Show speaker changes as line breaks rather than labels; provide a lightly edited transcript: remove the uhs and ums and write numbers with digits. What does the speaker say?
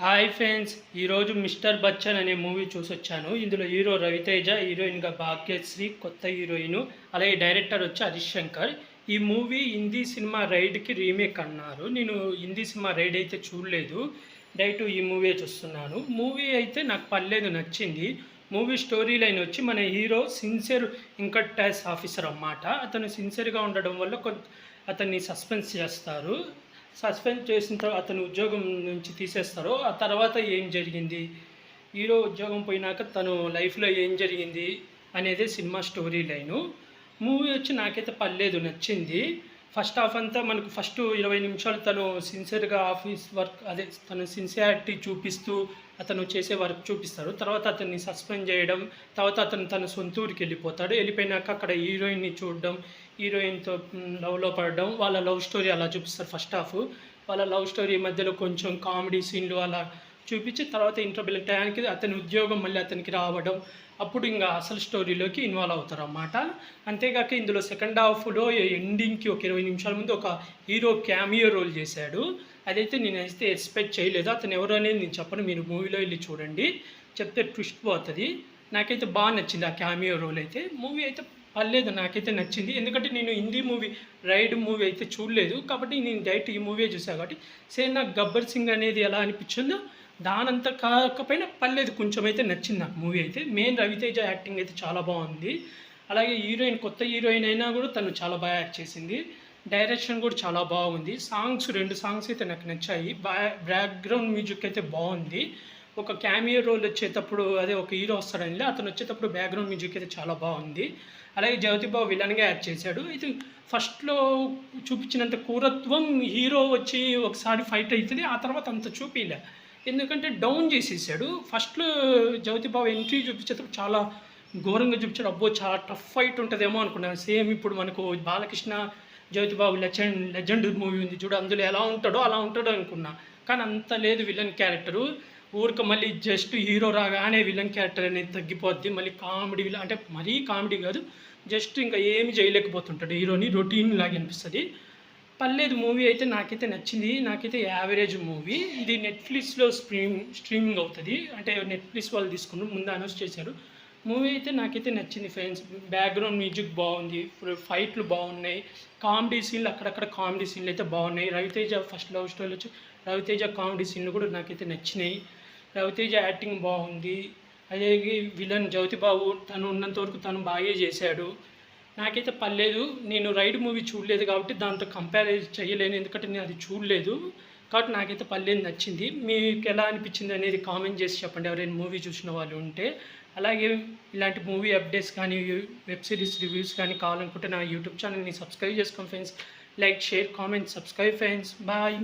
Hi friends, ఈరోజు mister Bachchan అనే movie చూసొచ్చాను. ఇందులో హీరో రవితేజ, హీరోయిన్గా భాగ్యశ్రీ, కొత్త హీరోయిన్, అలాగే డైరెక్టర్ వచ్చి హరీష్ శంకర్. ఈ మూవీ హిందీ సినిమా రైడ్కి రీమేక్ అన్నారు. నేను హిందీ సినిమా రైడ్ అయితే చూడలేదు, డైరెక్ట్ ఈ మూవీ చూస్తున్నాను. మూవీ అయితే నాకు పర్లేదు, నచ్చింది. మూవీ స్టోరీ లైన్ వచ్చి మన hero sincere income tax officer అన్నమాట. అతను సిన్సియర్గా ఉండడం వల్ల అతన్ని సస్పెన్స్ చేస్తారు. సస్పెండ్ చేసిన తర్వాత అతను ఉద్యోగం నుంచి తీసేస్తారు. ఆ తర్వాత ఏం జరిగింది, హీరో ఉద్యోగం పోయినాక తను లైఫ్లో ఏం జరిగింది అనేది సినిమా స్టోరీ లైను. మూవీ వచ్చి నాకైతే పర్లేదు, నచ్చింది. ఫస్ట్ హాఫ్ అంతా మనకు ఫస్ట్ 20 నిమిషాలు తను సిన్సియర్గా ఆఫీస్ వర్క్, అదే తను సిన్సియారిటీ చూపిస్తూ అతను చేసే వర్క్ చూపిస్తారు. తర్వాత అతన్ని సస్పెండ్ చేయడం, తర్వాత అతను తన సొంత ఊరికి వెళ్ళిపోతాడు. వెళ్ళిపోయినాక అక్కడ హీరోయిన్ని చూడడం, హీరోయిన్తో లవ్లో పడడం, వాళ్ళ లవ్ స్టోరీ అలా చూపిస్తారు ఫస్ట్ హాఫ్. వాళ్ళ లవ్ స్టోరీ మధ్యలో కొంచెం కామెడీ సీన్లు అలా చూపించి తర్వాత ఇంటర్వ్యూల టయానికి అతని ఉద్యోగం మళ్ళీ అతనికి రావడం, అప్పుడు ఇంకా అసలు స్టోరీలోకి ఇన్వాల్వ్ అవుతారు అన్నమాట. అంతేకాక ఇందులో సెకండ్ హాఫ్లో ఎండింగ్కి ఒక 20 నిమిషాల ముందు ఒక హీరో క్యామియో రోల్ చేశాడు. అదైతే నేనైతే ఎక్స్పెక్ట్ చేయలేదు. అతను ఎవరు అనేది నేను చెప్పను, మీరు మూవీలో వెళ్ళి చూడండి, చెప్తే ట్విస్ట్ పోతుంది. నాకైతే బాగా నచ్చింది ఆ క్యామియో రోల్ అయితే. మూవీ అయితే పర్లేదు, నాకైతే నచ్చింది. ఎందుకంటే నేను హిందీ మూవీ రైడ్ మూవీ అయితే చూడలేదు కాబట్టి నేను డైరెక్ట్ ఈ మూవీ చూసాను కాబట్టి సేమ్ నాకు గబ్బర్ సింగ్ అనేది ఎలా అనిపించిందో దానంతా కాకపోయినా పర్లేదు, కొంచెం అయితే నచ్చింది నాకు మూవీ అయితే. మెయిన్ రవితేజ యాక్టింగ్ అయితే చాలా బాగుంది. అలాగే హీరోయిన్, కొత్త హీరోయిన్ అయినా కూడా తను చాలా బాగా యాక్ట్ చేసింది. డైరెక్షన్ కూడా చాలా బాగుంది. సాంగ్స్ 2 సాంగ్స్ అయితే నాకు నచ్చాయి. బ్యాక్గ్రౌండ్ మ్యూజిక్ అయితే బాగుంది. ఒక క్యామియో రోల్ వచ్చేటప్పుడు, అదే ఒక హీరో వస్తాడండి, అతను వచ్చేటప్పుడు బ్యాక్గ్రౌండ్ మ్యూజిక్ అయితే చాలా బాగుంది. అలాగే జ్యోతిబాబు విలన్గా యాక్ట్ చేశాడు. ఇది ఫస్ట్లో చూపించినంత క్రూరత్వం హీరో వచ్చి ఒకసారి ఫైట్ అవుతుంది, ఆ తర్వాత అంత చూపించలే. ఎందుకంటే డౌన్ చేసేసాడు. ఫస్ట్లో జ్యోతిబాబు ఎంట్రీ చూపించేటప్పుడు చాలా ఘోరంగా చూపించాడు. అబ్బో చాలా టఫ్ ఫైట్ ఉంటుందేమో అనుకున్నాను. సేమ్ ఇప్పుడు మనకు బాలకృష్ణ జ్యోతిబాబు లెజెండ్ మూవీ ఉంది చూడు, అందులో ఎలా ఉంటాడో అలా ఉంటాడో అనుకున్నా. కానీ అంత లేదు విలన్ క్యారెక్టరు. ఊరికి మళ్ళీ జస్ట్ హీరో రాగానే విలన్ క్యారెక్టర్ అనేది తగ్గిపోద్ది. మళ్ళీ కామెడీ అంటే మరీ కామెడీ కాదు, జస్ట్ ఇంకా ఏమి చేయలేకపోతుంటాడు హీరోని, రొటీన్ లాగా అనిపిస్తుంది. పర్లేదు, మూవీ అయితే నాకైతే నచ్చింది. నాకైతే యావరేజ్ మూవీ. ఇది నెట్ఫ్లిక్స్లో స్ట్రీమింగ్ అవుతుంది, అంటే నెట్ఫ్లిక్స్ వాళ్ళు తీసుకున్నారు, ముందు అనౌన్స్ చేశారు. మూవీ అయితే నాకైతే నచ్చింది ఫ్రెండ్స్. బ్యాక్గ్రౌండ్ మ్యూజిక్ బాగుంది, ఫైట్లు బాగున్నాయి, కామెడీ సీన్లు అక్కడక్కడ కామెడీ సీన్లు అయితే బాగున్నాయి. రవితేజ ఫస్ట్ లవ్ స్టోరీలో వచ్చి రవితేజ కామెడీ సీన్లు కూడా నాకైతే నచ్చినాయి. రవితేజ యాక్టింగ్ బాగుంది. అదే విలన్ జ్యోతిబాబు తను ఉన్నంత వరకు తను బాగా చేశాడు. నాకైతే పర్లేదు. నేను రైడ్ మూవీ చూడలేదు కాబట్టి దాంతో కంపేర్ చేయలేను, ఎందుకంటే నేను అది చూడలేదు కాబట్టి నాకైతే పర్లేదు, నచ్చింది. మీకు ఎలా అనిపించింది అనేది కామెంట్ చేసి చెప్పండి, ఎవరైనా మూవీ చూసిన వాళ్ళు ఉంటే. అలాగే ఇలాంటి మూవీ అప్డేట్స్ కానీ వెబ్ సిరీస్ రివ్యూస్ కానీ కావాలనుకుంటే నా యూట్యూబ్ ఛానల్ని సబ్స్క్రైబ్ చేసుకోండి friends. Like, share, comment, subscribe friends. Bye.